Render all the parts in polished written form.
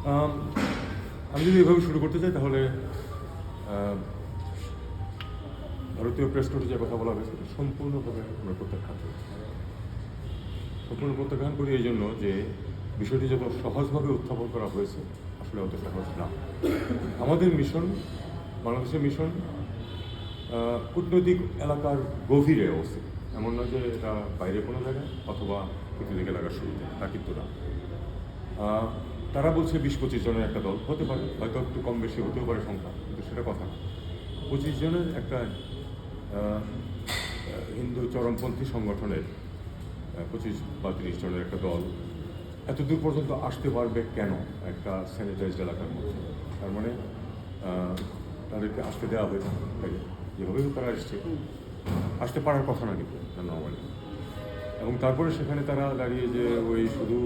আমি যদি এভাবে শুরু করতে চাই তাহলে ভারতীয় প্রেস নোটে যে কথা বলা হয়েছে সম্পূর্ণভাবে আমরা প্রত্যাখ্যান করি। সম্পূর্ণ প্রত্যাখ্যান করি এই জন্য যে বিষয়টি যত সহজভাবে উত্থাপন করা হয়েছে আসলে অত সহজ না। আমাদের মিশন, বাংলাদেশের মিশন কূটনৈতিক এলাকার গভীরে অবস্থিত। এমন নয় যে এটা বাইরে কোনো জায়গায় অথবা কূটনৈতিক এলাকার শুরুতে, তা কিন্তু না। তারা বলছে 20-25 জনের একটা দল হতে পারে, হয়তো একটু কম বেশি হতেও পারে সংখ্যা, কিন্তু সেটা কথা না। 25 জনের একটা হিন্দু চরমপন্থী সংগঠনের 25 বা 30 জনের একটা দল এত দূর পর্যন্ত আসতে পারবে কেন একটা স্যানিটাইজড এলাকার মধ্যে? তার মানে তাদেরকে আসতে দেওয়া হয়েছে, তাই যেভাবেই তারা আসতে পারার কথা না কিন্তু নর্মালি। এবং তারপরে সেখানে তারা দাঁড়িয়ে যে শুধু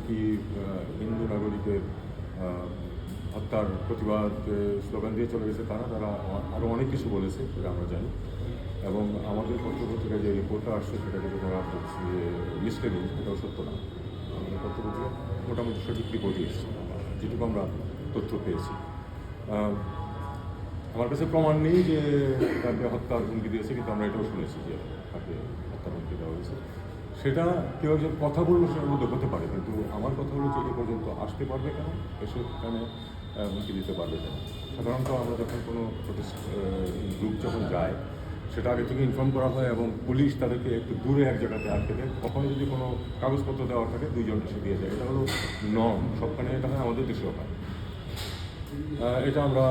কি হিন্দু নাগরিকের হত্যার প্রতিবাদ স্লোগান দিয়ে চলে গেছে তারা আরও অনেক কিছু বলেছে, সেটা আমরা জানি। এবং আমাদের পত্রপত্রিকায় যে রিপোর্টটা আসছে সেটা কিন্তু তারা বলছে যে মিসলিডিং, এটাও সত্য না। আমাদের পত্রপত্রিকা মোটামুটি সঠিক রিপোর্টই এসেছে, যেটুকু আমরা তথ্য পেয়েছি। আমার কাছে প্রমাণ নেই যে তাকে হত্যার হুমকি দিয়েছে, কিন্তু আমরা এটাও শুনেছি যে তাকে হত্যার হুমকি দেওয়া হয়েছে। সেটা কেউ একজন কথা বললে সেটার মধ্যে হতে পারে, কিন্তু আমার কথা হলো যে এ পর্যন্ত আসতে পারবে কেন, এসে এখানে হুমকি দিতে পারবে কেন? সাধারণত আমরা যখন কোনো গ্রুপ যখন যায় সেটা আগে থেকে ইনফর্ম করা হয় এবং পুলিশ তাদেরকে একটু দূরে এক জায়গাতে আটকে দেয়। কখনো যদি কোনো কাগজপত্র দেওয়া থাকে 2 জন এসে দিয়ে যায়। এটা হলো নর্ম, সবখানে এটা হয়, আমাদের দেশেও হয়। এটা আমরা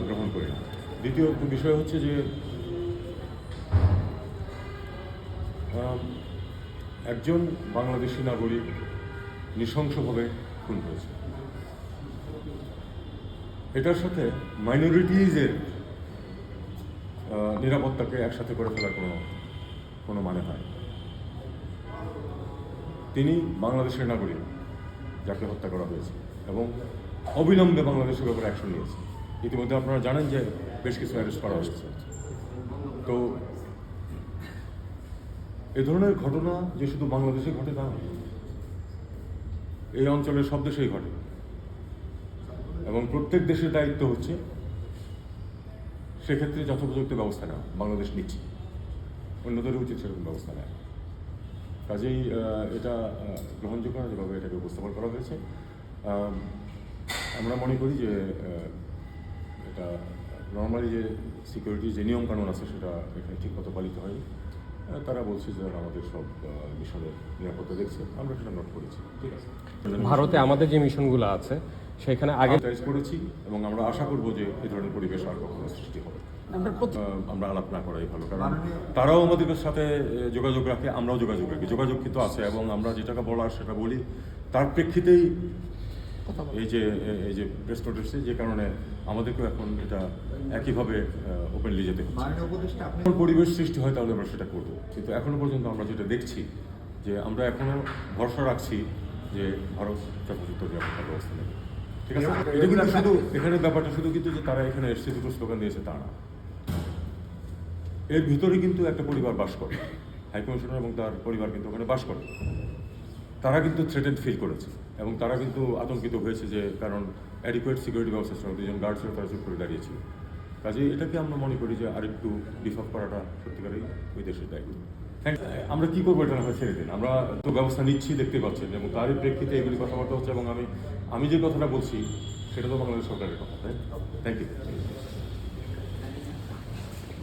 গ্রহণ করি না। দ্বিতীয় বিষয় হচ্ছে যে একজন বাংলাদেশি নাগরিক নৃশংসভাবে খুন হয়েছে। এটার সাথে মাইনরিটিজের নিরাপত্তাকে একসাথে করে ফেলার কোনো মানে হয়। তিনি বাংলাদেশের নাগরিক যাকে হত্যা করা হয়েছে এবং অবিলম্বে বাংলাদেশের ব্যাপারে অ্যাকশন নিয়েছে। ইতিমধ্যে আপনারা জানেন যে বেশ কিছু অ্যারেস্ট করা হয়েছে। তো এ ধরনের ঘটনা যে শুধু বাংলাদেশে ঘটে তা নয়, এই অঞ্চলের সব দেশেই ঘটে এবং প্রত্যেক দেশের দায়িত্ব হচ্ছে সেক্ষেত্রে যথোপযুক্ত ব্যবস্থা নেওয়া। বাংলাদেশ নিচ্ছে, অন্যদেরও উচিত সেরকম ব্যবস্থা নেওয়া। কাজেই এটা গ্রহণযোগ্য না যেভাবে এটাকে উপস্থাপন করা হয়েছে। আমরা মনে করি যে এটা নর্মালি যে সিকিউরিটি যে নিয়মকানুন আছে সেটা এখানে ঠিকমতো পালিত হয়নি। তারা বলছে যে আমাদের সব মিশনের নিরাপত্তা দেখছে, আমরা সেটা নোট করেছি। ঠিক আছে, ভারতে আমাদের যে মিশনগুলো আছে সেখানে আগে টাইজ করেছি এবং আমরা আশা করবো যে এই ধরনের পরিবেশ আর কখনো সৃষ্টি হবে। আমরা আলাপ না করাই ভালো, কারণ তারাও আমাদের সাথে যোগাযোগ রাখে, আমরাও যোগাযোগ রাখি। যোগাযোগ কিন্তু আছে এবং আমরা যেটাকে বলার সেটা বলি। তার প্রেক্ষিতেই এই যে প্রেস নোট এসেছে, যে কারণে আমাদেরকেও এখন এটা একইভাবে ওপেনলি যেতে হচ্ছে। পরিবেশ সৃষ্টি হয় তাহলে আমরা সেটা করবো, কিন্তু এখনো পর্যন্ত আমরা যেটা দেখছি যে আমরা এখনো ভরসা রাখছি যে ভারত যথাযথ নিরাপত্তা ব্যবস্থা নেবে। ঠিক আছে, এটা কিন্তু শুধু এখানে ব্যাপারটা শুধু কিন্তু যে তারা এখানে এসছে দুটো স্লোগান দিয়েছে তা না। এর ভিতরে কিন্তু একটা পরিবার বাস করে, হাইকমিশনার এবং তার পরিবার কিন্তু ওখানে বাস করে। তারা কিন্তু থ্রেটেড ফিল করেছে এবং তারা কিন্তু আতঙ্কিত হয়েছে, যে কারণ অ্যাডিকুয়েট সিকিউরিটি ব্যবস্থা ছিল, 2 জন গার্ড ছিল, তারা চুপ করে দাঁড়িয়েছিল। কাজেই এটাকে আমরা মনে করি যে আরেকটু বিফাপ করাটা সত্যিকারেই ওই দেশের দায়িত্ব। আমরা কি করবো এটা না হয় ছেড়ে দিন, আমরা তো ব্যবস্থা নিচ্ছি দেখতে পাচ্ছেন, এবং তারই প্রেক্ষিতে এগুলি কথাবার্তা হচ্ছে। এবং আমি যে কথাটা বলছি সেটা তো বাংলাদেশ সরকারের কথা, তাই। Thank you.